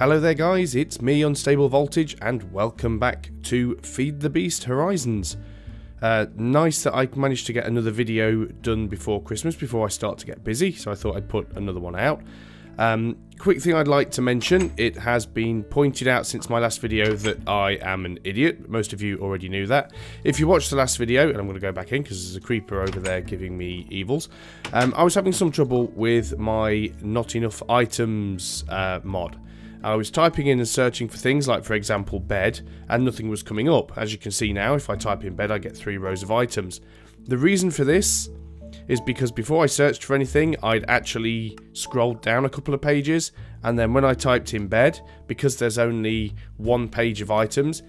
Hello there guys, it's me Unstable Voltage and welcome back to Feed the Beast Horizons. Nice that I managed to get another video done before Christmas, before I start to get busy, so I thought I'd put another one out. Quick thing I'd like to mention, it has been pointed out since my last video that I am an idiot. Most of you already knew that. If you watched the last video, and I'm going to go back in because there's a creeper over there giving me evils, I was having some trouble with my not enough items mod. I was typing in and searching for things like, for example, bed, and nothing was coming up. As you can see now, if I type in bed, I get 3 rows of items. The reason for this is because before I searched for anything, I'd actually scrolled down a couple of pages, and then when I typed in bed, because there's only 1 page of items,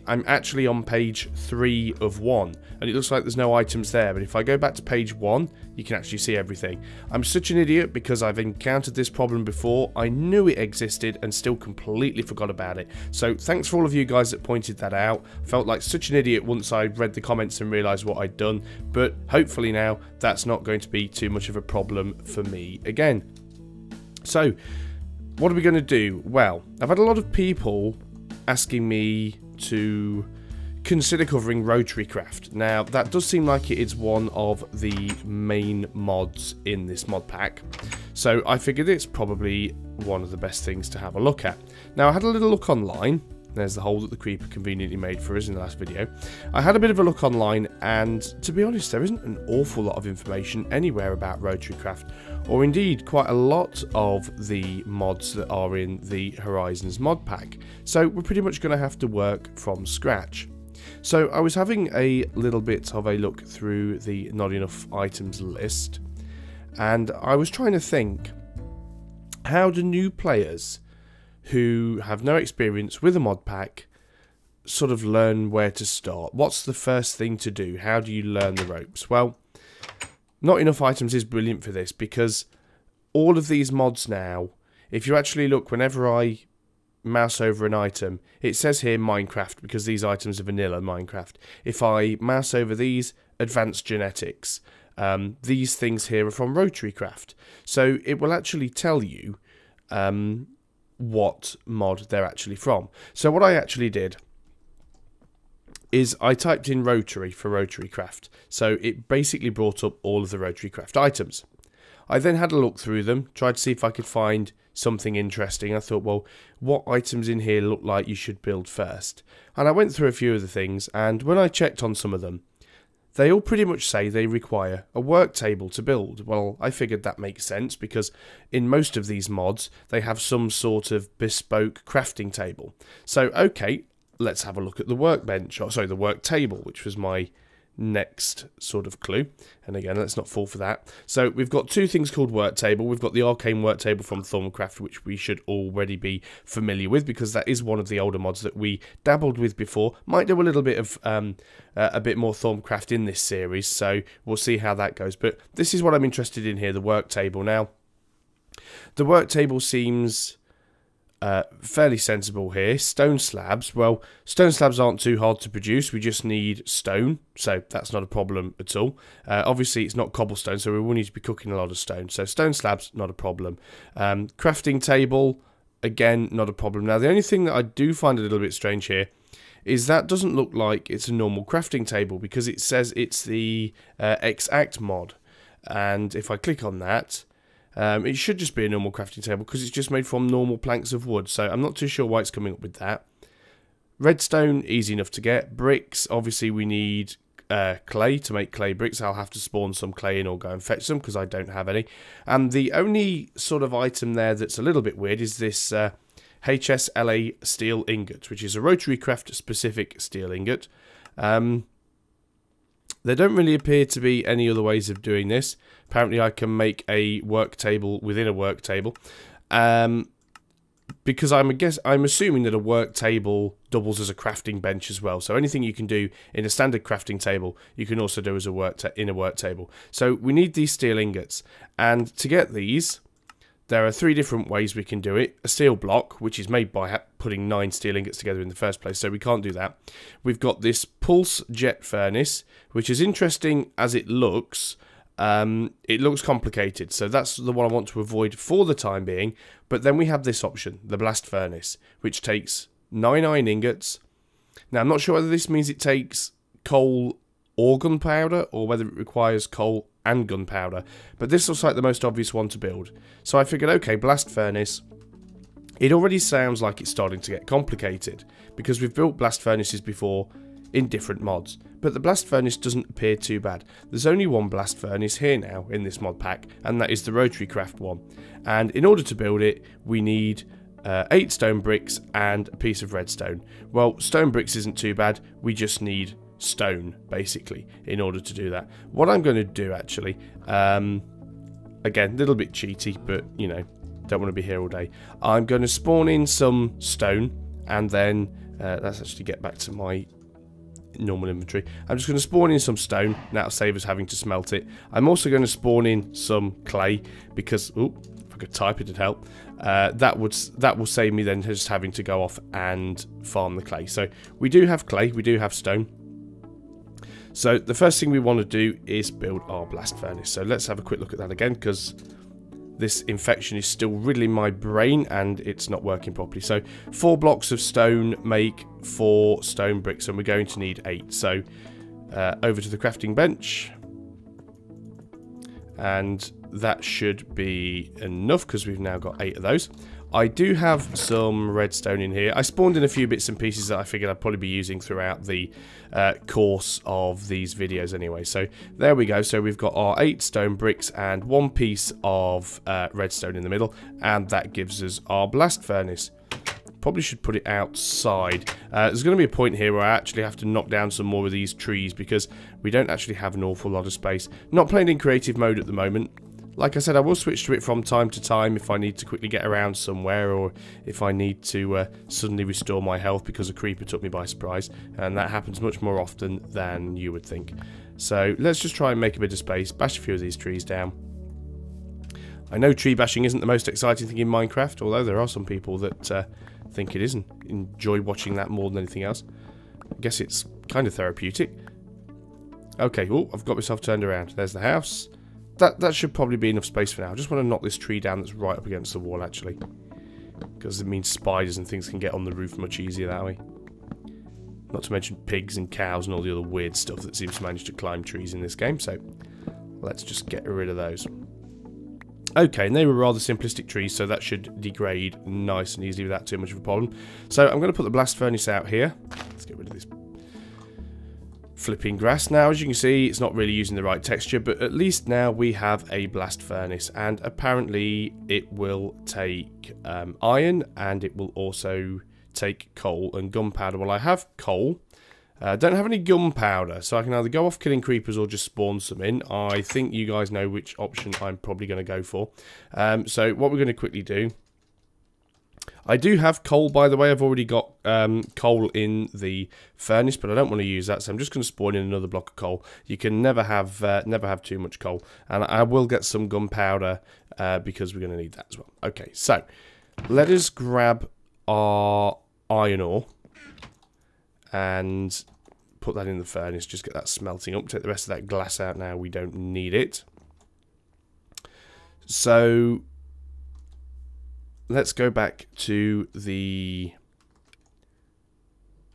I'm actually on page 3 of 1, and it looks like there's no items there, but if I go back to page 1, you can actually see everything. I'm such an idiot because I've encountered this problem before, I knew it existed and still completely forgot about it. So thanks for all of you guys that pointed that out. Felt like such an idiot once I read the comments and realised what I'd done, but hopefully now that's not going to be too much of a problem for me again. So, what are we going to do? Well, I've had a lot of people asking me to consider covering RotaryCraft. Now, that does seem like it is one of the main mods in this mod pack, so I figured it's probably one of the best things to have a look at. Now, I had a little look online. There's the hole that the creeper conveniently made for us in the last video. I had a bit of a look online, and to be honest, there isn't an awful lot of information anywhere about RotaryCraft, or indeed quite a lot of the mods that are in the Horizons mod pack. So we're pretty much going to have to work from scratch. So I was having a little bit of a look through the not enough items list, and I was trying to think, how do new players who have no experience with a mod pack sort of learn where to start? What's the first thing to do? How do you learn the ropes? Well, Not Enough Items is brilliant for this, because all of these mods now, if you actually look, whenever I mouse over an item, it says here Minecraft, because these items are vanilla Minecraft. If I mouse over these, Advanced Genetics. These things here are from RotaryCraft. So it will actually tell you what mod they're actually from. So what I actually did is I typed in Rotary for RotaryCraft. So it basically brought up all of the RotaryCraft items. I then had a look through them, tried to see if I could find something interesting. I thought, well, what items in here look like you should build first? And I went through a few of the things, and when I checked on some of them, they all pretty much say they require a work table to build. Well, I figured that makes sense, because in most of these mods, they have some sort of bespoke crafting table. So, okay, let's have a look at the workbench, or sorry, the work table, which was my next sort of clue. And again, let's not fall for that. So we've got 2 things called work table. We've got the Arcane work table from Thermalcraft, which we should already be familiar with, because that is one of the older mods that we dabbled with before. Might do a little bit of a bit more Thermalcraft in this series, so we'll see how that goes. But this is what I'm interested in here, the work table. Now, the work table seems fairly sensible here. Stone slabs. Well, stone slabs aren't too hard to produce. We just need stone, so that's not a problem at all. Obviously, it's not cobblestone, so we will need to be cooking a lot of stone. So stone slabs, not a problem. Crafting table, again, not a problem. Now, the only thing that I do find a little bit strange here is that doesn't look like it's a normal crafting table, because it says it's the Exact mod. And if I click on that, it should just be a normal crafting table, because it's just made from normal planks of wood. So I'm not too sure why it's coming up with that. Redstone, easy enough to get. Bricks, obviously we need clay to make clay bricks. I'll have to spawn some clay in or go and fetch some, because I don't have any. And the only sort of item there that's a little bit weird is this HSLA steel ingot, which is a RotaryCraft specific steel ingot. There don't really appear to be any other ways of doing this. Apparently I can make a work table within a work table. Because I'm assuming that a work table doubles as a crafting bench as well. So anything you can do in a standard crafting table, you can also do as a in a work table. So we need these steel ingots. And to get these, there are 3 different ways we can do it. A steel block, which is made by putting 9 steel ingots together in the first place, so we can't do that. We've got this pulse jet furnace, which is interesting as it looks. it looks complicated. So that's the one I want to avoid for the time being. But then we have this option, the blast furnace, which takes 9 iron ingots. Now, I'm not sure whether this means it takes coal or gunpowder, or whether it requires coal and gunpowder. But this looks like the most obvious one to build. So I figured, okay, blast furnace. It already sounds like it's starting to get complicated, because we've built blast furnaces before in different mods. But the blast furnace doesn't appear too bad. There's only one blast furnace here now in this mod pack, and that is the RotaryCraft one. And in order to build it, we need 8 stone bricks and a piece of redstone. Well, stone bricks isn't too bad. We just need stone, basically, in order to do that. What I'm going to do, actually, again, a little bit cheaty, but, you know, don't want to be here all day. I'm going to spawn in some stone, and then let's actually get back to my normal inventory. I'm just going to spawn in some stone. That'll save us having to smelt it. I'm also going to spawn in some clay, because, oh, if I could type it'd help. That will save me then just having to go off and farm the clay. So we do have clay, we do have stone. So the first thing we want to do is build our blast furnace. So let's have a quick look at that again, because this infection is still riddling my brain and it's not working properly. So 4 blocks of stone make 4 stone bricks, and we're going to need 8. So over to the crafting bench, and that should be enough because we've now got 8 of those. I do have some redstone in here. I spawned in a few bits and pieces that I figured I'd probably be using throughout the course of these videos anyway. So there we go. So we've got our 8 stone bricks and 1 piece of redstone in the middle, and that gives us our blast furnace. Probably should put it outside. There's going to be a point here where I actually have to knock down some more of these trees because we don't actually have an awful lot of space. Not playing in creative mode at the moment. Like I said, I will switch to it from time to time if I need to quickly get around somewhere, or if I need to suddenly restore my health because a creeper took me by surprise, and that happens much more often than you would think. So let's just try and make a bit of space, bash a few of these trees down. I know tree bashing isn't the most exciting thing in Minecraft, although there are some people that think it is and enjoy watching that more than anything else. I guess it's kind of therapeutic. Okay, oh, I've got myself turned around. There's the house. That should probably be enough space for now. I just want to knock this tree down that's right up against the wall, actually. Because it means spiders and things can get on the roof much easier that way. Not to mention pigs and cows and all the other weird stuff that seems to manage to climb trees in this game. So let's just get rid of those. Okay, and they were rather simplistic trees, so that should degrade nice and easily without too much of a problem. So I'm going to put the blast furnace out here. Let's get rid of this flipping grass. Now, as you can see, it's not really using the right texture, but at least now we have a blast furnace, and apparently it will take iron, and it will also take coal and gunpowder. Well, I have coal. Don't have any gunpowder, so I can either go off killing creepers or just spawn some in. I think you guys know which option I'm probably going to go for. So what we're going to quickly do, I do have coal, by the way. I've already got coal in the furnace, but I don't want to use that, so I'm just going to spawn in another block of coal. You can never have too much coal, and I will get some gunpowder because we're going to need that as well. Okay, so let us grab our iron ore and put that in the furnace. Just get that smelting up. Take the rest of that glass out now. We don't need it. So let's go back to the...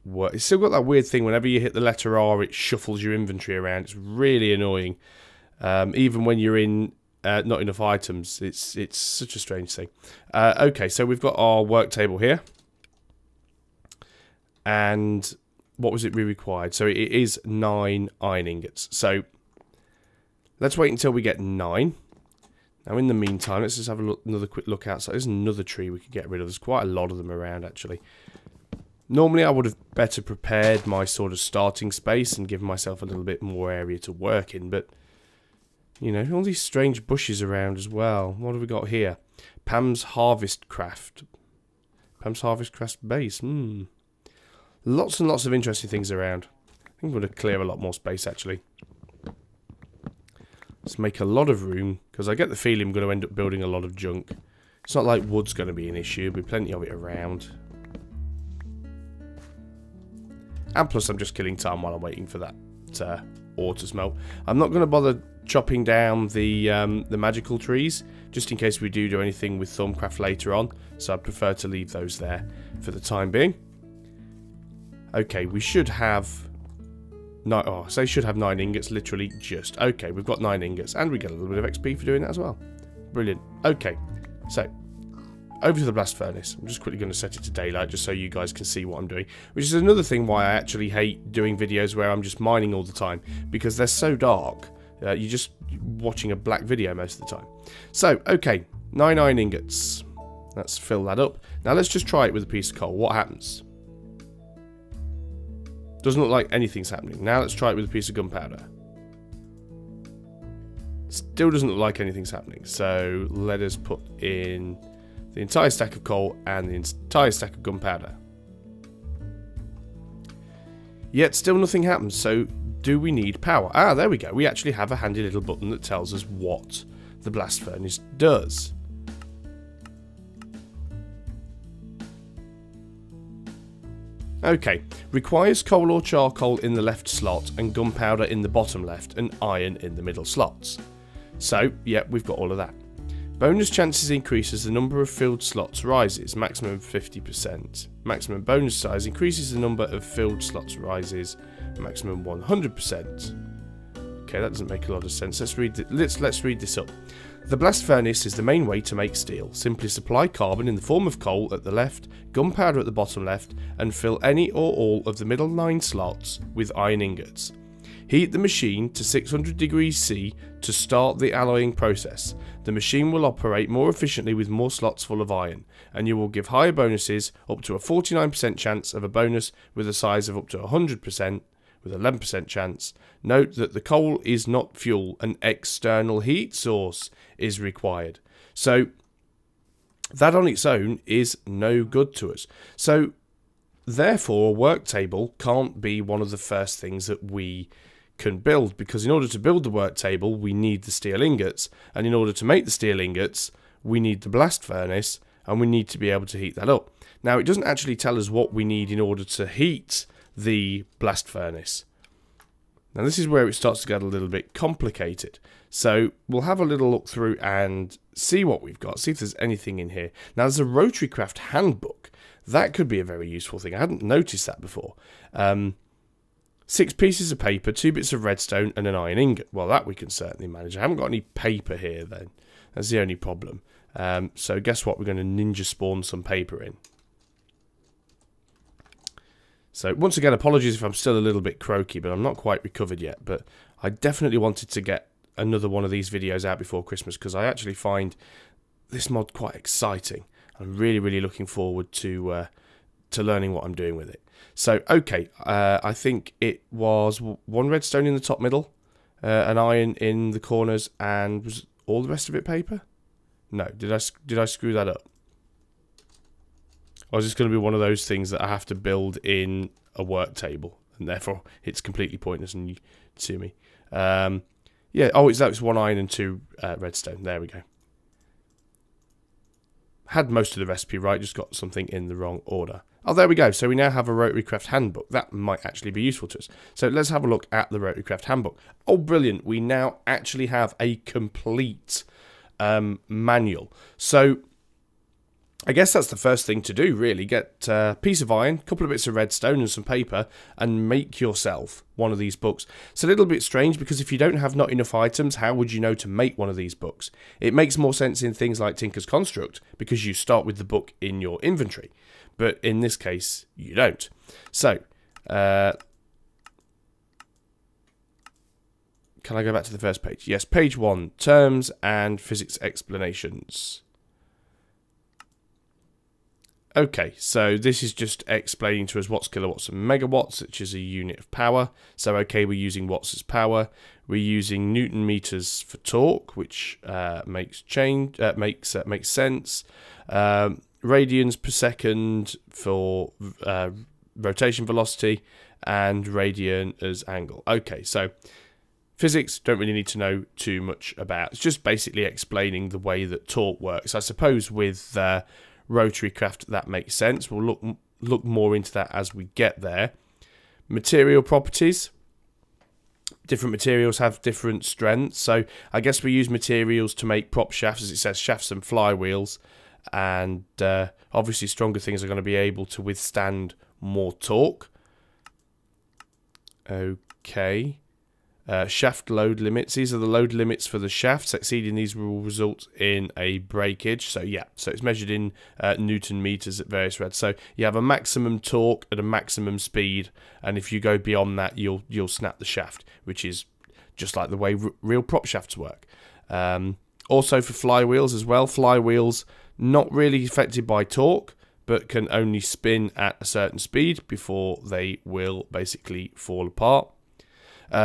It's still got that weird thing. Whenever you hit the letter R, it shuffles your inventory around. It's really annoying. Even when you're in not enough items. It's such a strange thing. Okay, so we've got our work table here. And what was it we required? So it is 9 iron ingots. So let's wait until we get 9. Now, in the meantime, let's just have another quick look outside. There's another tree we could get rid of. There's quite a lot of them around, actually. Normally, I would have better prepared my sort of starting space and given myself a little bit more area to work in. But, you know, all these strange bushes around as well. What have we got here? Pam's Harvest Craft. Pam's Harvest Craft base. Lots and lots of interesting things around. I think I'm going to clear a lot more space, actually. Let's make a lot of room, because I get the feeling I'm going to end up building a lot of junk. It's not like wood's going to be an issue. There'll be plenty of it around. And plus, I'm just killing time while I'm waiting for that ore to smelt. I'm not going to bother chopping down the magical trees, just in case we do anything with Thorncraft later on. So I prefer to leave those there for the time being. Okay, we should have... should have 9 ingots, literally just. Okay, we've got 9 ingots, and we get a little bit of XP for doing that as well. Brilliant. Okay, so over to the blast furnace. I'm just quickly going to set it to daylight just so you guys can see what I'm doing, which is another thing why I actually hate doing videos where I'm just mining all the time, because they're so dark. You're just watching a black video most of the time. So, okay, 9 iron ingots. Let's fill that up. Now let's just try it with a piece of coal. What happens? Doesn't look like anything's happening. Now let's try it with a piece of gunpowder. Still doesn't look like anything's happening. So let us put in the entire stack of coal and the entire stack of gunpowder. Yet still nothing happens. So do we need power? Ah, there we go. We actually have a handy little button that tells us what the blast furnace does. Okay, requires coal or charcoal in the left slot and gunpowder in the bottom left and iron in the middle slots. So, yeah, we've got all of that. Bonus chances increase as the number of filled slots rises, maximum 50%. Maximum bonus size increases the number of filled slots rises, maximum 100%. Okay, that doesn't make a lot of sense. Let's read this up. The blast furnace is the main way to make steel. Simply supply carbon in the form of coal at the left, gunpowder at the bottom left, and fill any or all of the middle 9 slots with iron ingots. Heat the machine to 600 degrees C to start the alloying process. The machine will operate more efficiently with more slots full of iron, and you will give higher bonuses, up to a 49% chance of a bonus with a size of up to 100%, with 11% chance. Note that the coal is not fuel, an external heat source is required. So that on its own is no good to us. So therefore a work table can't be one of the first things that we can build, because in order to build the work table we need the steel ingots, and in order to make the steel ingots we need the blast furnace, and we need to be able to heat that up. Now it doesn't actually tell us what we need in order to heat the blast furnace. Now this is where it starts to get a little bit complicated. So we'll have a little look through and see what we've got, see if there's anything in here. Now there's a RotaryCraft handbook. That could be a very useful thing. I hadn't noticed that before. 6 pieces of paper, 2 bits of redstone and an iron ingot. Well, that we can certainly manage. I haven't got any paper here then. That's the only problem. So guess what? We're going to ninja spawn some paper in. So once again, apologies if I'm still a little bit croaky, but I'm not quite recovered yet. But I definitely wanted to get another one of these videos out before Christmas, because I actually find this mod quite exciting. I'm really, really looking forward to learning what I'm doing with it. So, okay, I think it was 1 redstone in the top middle, an iron in the corners, and was all the rest of it paper? No, did I screw that up? Or is this going to be one of those things that I have to build in a work table, and therefore it's completely pointless and you see me? Yeah, oh, it's 1 iron and 2 redstone. There we go. Had most of the recipe right, just got something in the wrong order. Oh, there we go. So we now have a RotaryCraft handbook. That might actually be useful to us. So let's have a look at the RotaryCraft handbook. Oh, brilliant. We now actually have a complete manual. So I guess that's the first thing to do, really. Get a piece of iron, a couple of bits of redstone and some paper, and make yourself one of these books. It's a little bit strange, because if you don't have not enough items, how would you know to make one of these books? It makes more sense in things like Tinker's Construct, because you start with the book in your inventory. But in this case, you don't. So, can I go back to the first page? Yes, page 1, Terms and Physics Explanations. Okay, so this is just explaining to us what's kilowatts and megawatts, which is a unit of power. So, okay, we're using watts as power. We're using Newton meters for torque, which makes sense. Radians per second for rotation velocity, and radian as angle. Okay, so physics don't really need to know too much about. It's just basically explaining the way that torque works. I suppose with RotaryCraft that makes sense. We'll look more into that as we get there. Material properties. different materials have different strengths. So I guess we use materials to make prop shafts, as it says, shafts and flywheels. And obviously stronger things are going to be able to withstand more torque. Okay. Shaft load limits. These are the load limits for the shafts. Exceeding these will result in a breakage. So yeah, so it's measured in Newton meters at various rates. So you have a maximum torque at a maximum speed, and if you go beyond that, you'll snap the shaft, which is just like the way real prop shafts work. Also for flywheels as well. Flywheels not really affected by torque, but can only spin at a certain speed before they will basically fall apart.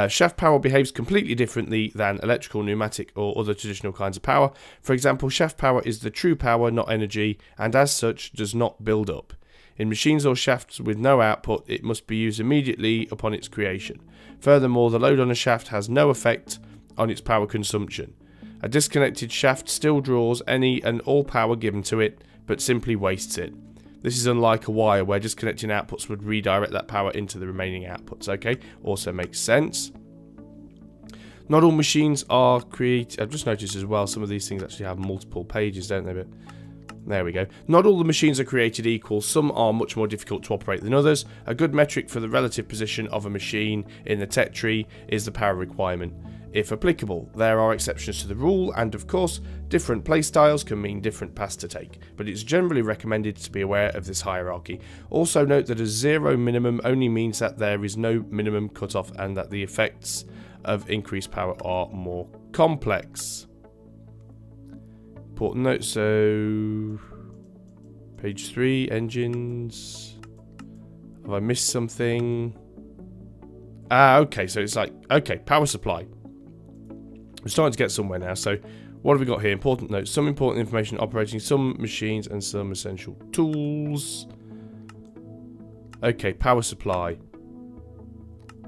Shaft power behaves completely differently than electrical, pneumatic, or other traditional kinds of power. For example, shaft power is the true power, not energy, and as such does not build up. In machines or shafts with no output, it must be used immediately upon its creation. Furthermore, the load on a shaft has no effect on its power consumption. A disconnected shaft still draws any and all power given to it, but simply wastes it. This is unlike a wire where disconnecting outputs would redirect that power into the remaining outputs. Okay, also makes sense. Not all machines are created. I've just noticed as well, some of these things actually have multiple pages, don't they? But there we go. Not all the machines are created equal. Some are much more difficult to operate than others. A good metric for the relative position of a machine in the tech tree is the power requirement. If applicable, there are exceptions to the rule, and of course, different playstyles can mean different paths to take, but it's generally recommended to be aware of this hierarchy. Also note that a zero minimum only means that there is no minimum cutoff and that the effects of increased power are more complex. Important note, so page 3, engines. Have I missed something? Okay, so it's like, okay, power supply. We're starting to get somewhere now. So what have we got here? Important notes. Some important information operating some machines and some essential tools. Okay, power supply.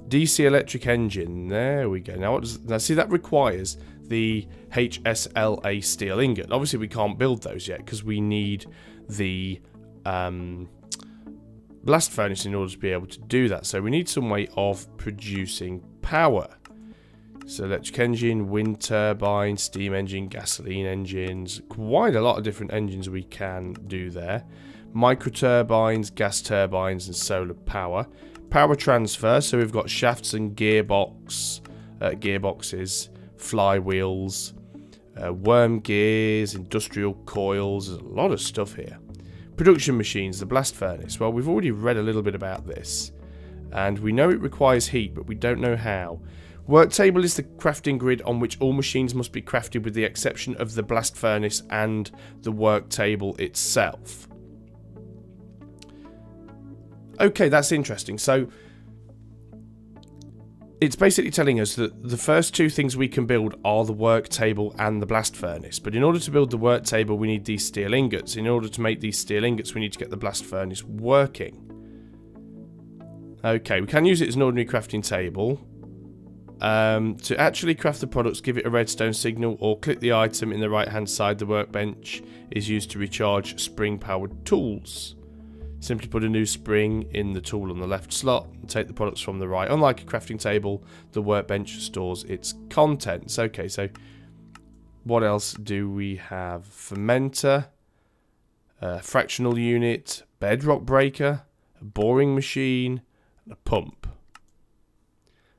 DC electric engine. There we go. Now, now see, that requires the HSLA steel ingot. Obviously, we can't build those yet because we need the blast furnace in order to be able to do that. So we need some way of producing power. So electric engine, wind turbine, steam engine, gasoline engines. Quite a lot of different engines we can do there. Microturbines, gas turbines, and solar power. Power transfer, so we've got shafts and gearboxes, flywheels, worm gears, industrial coils. There's a lot of stuff here. Production machines, the blast furnace. Well, we've already read a little bit about this. And we know it requires heat, but we don't know how. Work table is the crafting grid on which all machines must be crafted with the exception of the blast furnace and the work table itself. Okay, that's interesting. So it's basically telling us that the first two things we can build are the work table and the blast furnace. But in order to build the work table, we need these steel ingots. In order to make these steel ingots, we need to get the blast furnace working. Okay, we can use it as an ordinary crafting table. To actually craft the products, give it a redstone signal or click the item in the right hand side. The workbench is used to recharge spring powered tools. Simply put a new spring in the tool on the left slot and take the products from the right. Unlike a crafting table, the workbench stores its contents. Okay, so what else do we have? Fermenter, fractional unit, bedrock breaker, a boring machine, and a pump.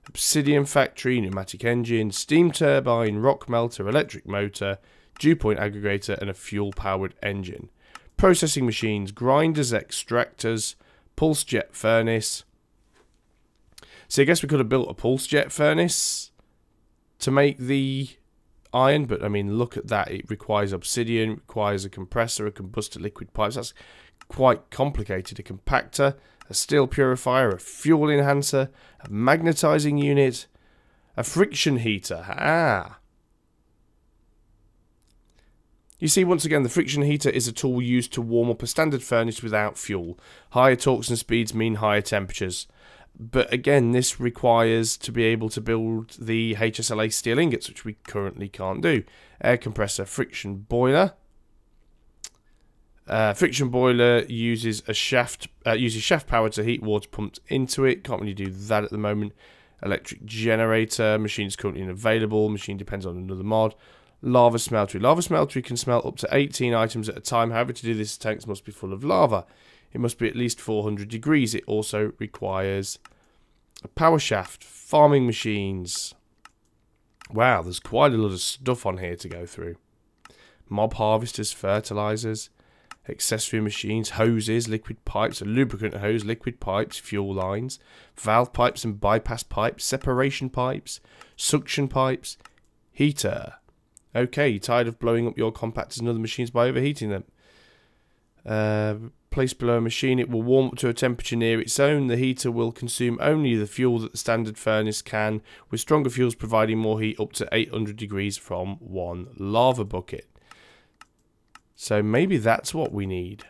Obsidian factory, pneumatic engine, steam turbine, rock melter, electric motor, dew point aggregator, and a fuel-powered engine. Processing machines, grinders, extractors, pulse jet furnace. So I guess we could have built a pulse jet furnace to make the iron, but I mean, look at that. It requires obsidian, requires a compressor, a combustor liquid pipes. That's quite complicated. A compactor, a steel purifier, a fuel enhancer, a magnetizing unit, a friction heater. Ah. You see, once again, the friction heater is a tool used to warm up a standard furnace without fuel. Higher torques and speeds mean higher temperatures. But again, this requires to be able to build the HSLA steel ingots, which we currently can't do. Air compressor, friction boiler. Friction boiler uses a shaft power to heat water pumped into it. Can't really do that at the moment. Electric generator. Machine is currently unavailable. Machine depends on another mod. Lava smeltery. Lava smeltery can smelt up to 18 items at a time. However, to do this, the tanks must be full of lava. It must be at least 400 degrees. It also requires a power shaft. Farming machines. Wow, there's quite a lot of stuff on here to go through. Mob harvesters, fertilizers, accessory machines, hoses, liquid pipes, a lubricant hose, liquid pipes, fuel lines, valve pipes and bypass pipes, separation pipes, suction pipes, heater. Okay, tired of blowing up your compactors and other machines by overheating them. Placed below a machine, it will warm up to a temperature near its own. The heater will consume only the fuel that the standard furnace can, with stronger fuels providing more heat up to 800 degrees from one lava bucket. So maybe that's what we need.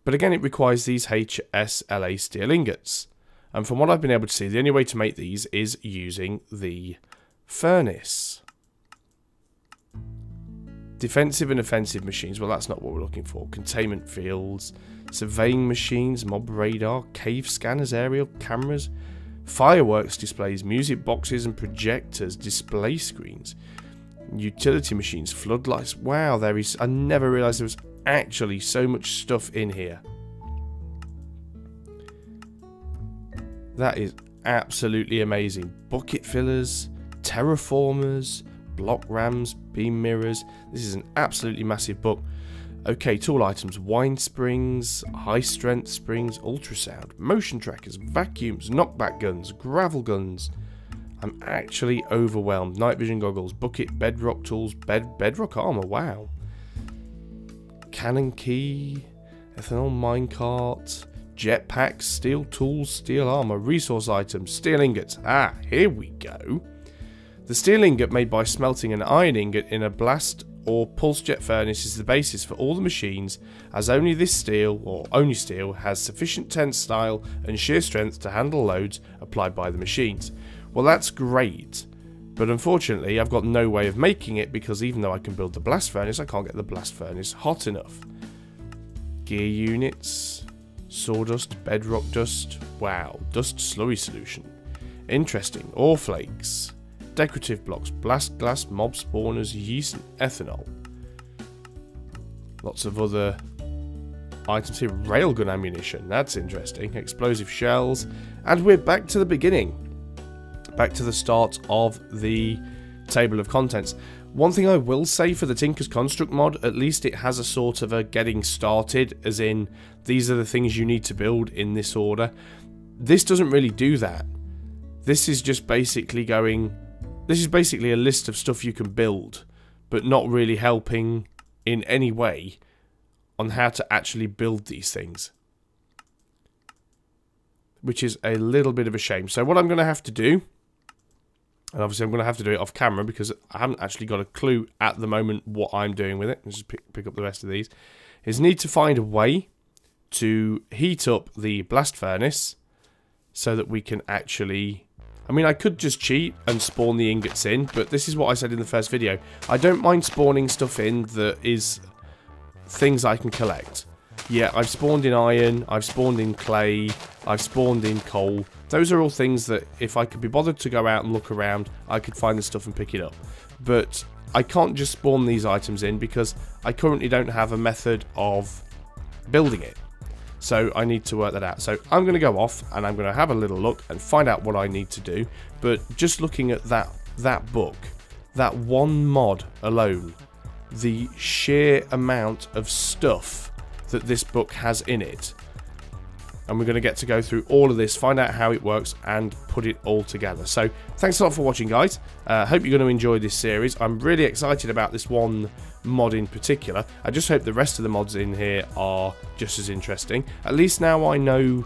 But again, it requires these HSLA steel ingots. And from what I've been able to see, the only way to make these is using the furnace. Defensive and offensive machines, well, that's not what we're looking for. Containment fields, surveying machines, mob radar, cave scanners, aerial cameras, fireworks displays, music boxes and projectors, display screens, utility machines, floodlights. Wow, there is. I never realised there was actually so much stuff in here. That is absolutely amazing. Bucket fillers, terraformers, block rams, beam mirrors. This is an absolutely massive book. Okay, tool items: wine springs, high strength springs, ultrasound, motion trackers, vacuums, knockback guns, gravel guns. I'm actually overwhelmed. Night vision goggles, bucket, bedrock tools, bedrock armor. Wow. Cannon key, ethanol minecart, jetpacks, steel tools, steel armor, resource items, steel ingots. Ah, here we go. The steel ingot made by smelting an iron ingot in a blast or pulse jet furnace is the basis for all the machines, as only this steel, or only steel, has sufficient tensile and shear strength to handle loads applied by the machines. Well, that's great, but unfortunately I've got no way of making it, because even though I can build the blast furnace, I can't get the blast furnace hot enough. Gear units, sawdust, bedrock dust, wow, dust slurry solution. Interesting. Ore flakes, decorative blocks, blast glass, mob spawners, yeast and ethanol. Lots of other items here. Railgun ammunition, that's interesting. Explosive shells, and we're back to the beginning. Back to the start of the table of contents. One thing I will say for the Tinker's Construct mod, at least it has a sort of a getting started, as in these are the things you need to build in this order. This doesn't really do that. This is just basically going, this is basically a list of stuff you can build, but not really helping in any way on how to actually build these things, which is a little bit of a shame. So what I'm going to have to do, and obviously I'm going to have to do it off camera because I haven't actually got a clue at the moment what I'm doing with it. Let's just pick up the rest of these. Is need to find a way to heat up the blast furnace so that we can actually... I mean, I could just cheat and spawn the ingots in, but this is what I said in the first video. I don't mind spawning stuff in that is things I can collect. Yeah, I've spawned in iron, I've spawned in clay, I've spawned in coal. Those are all things that if I could be bothered to go out and look around, I could find the stuff and pick it up. But I can't just spawn these items in because I currently don't have a method of building it. So I need to work that out. So I'm going to go off and I'm going to have a little look and find out what I need to do. But just looking at that book, that one mod alone, the sheer amount of stuff that this book has in it, and we're going to get to go through all of this, find out how it works and put it all together. So thanks a lot for watching, guys. Hope you're going to enjoy this series. I'm really excited about this one mod in particular. I just hope the rest of the mods in here are just as interesting. At least now I know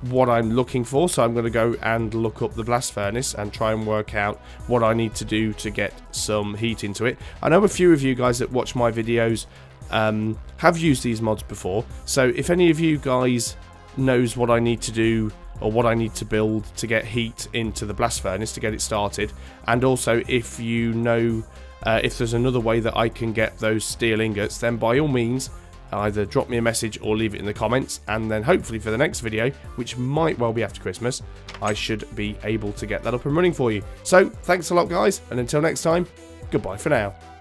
what I'm looking for, so I'm going to go and look up the blast furnace and try and work out what I need to do to get some heat into it. I know a few of you guys that watch my videos have used these mods before, so if any of you guys knows what I need to do or what I need to build to get heat into the blast furnace to get it started, and also if you know if there's another way that I can get those steel ingots, then by all means either drop me a message or leave it in the comments, and then hopefully for the next video, which might well be after Christmas, I should be able to get that up and running for you. So thanks a lot guys, and until next time, goodbye for now.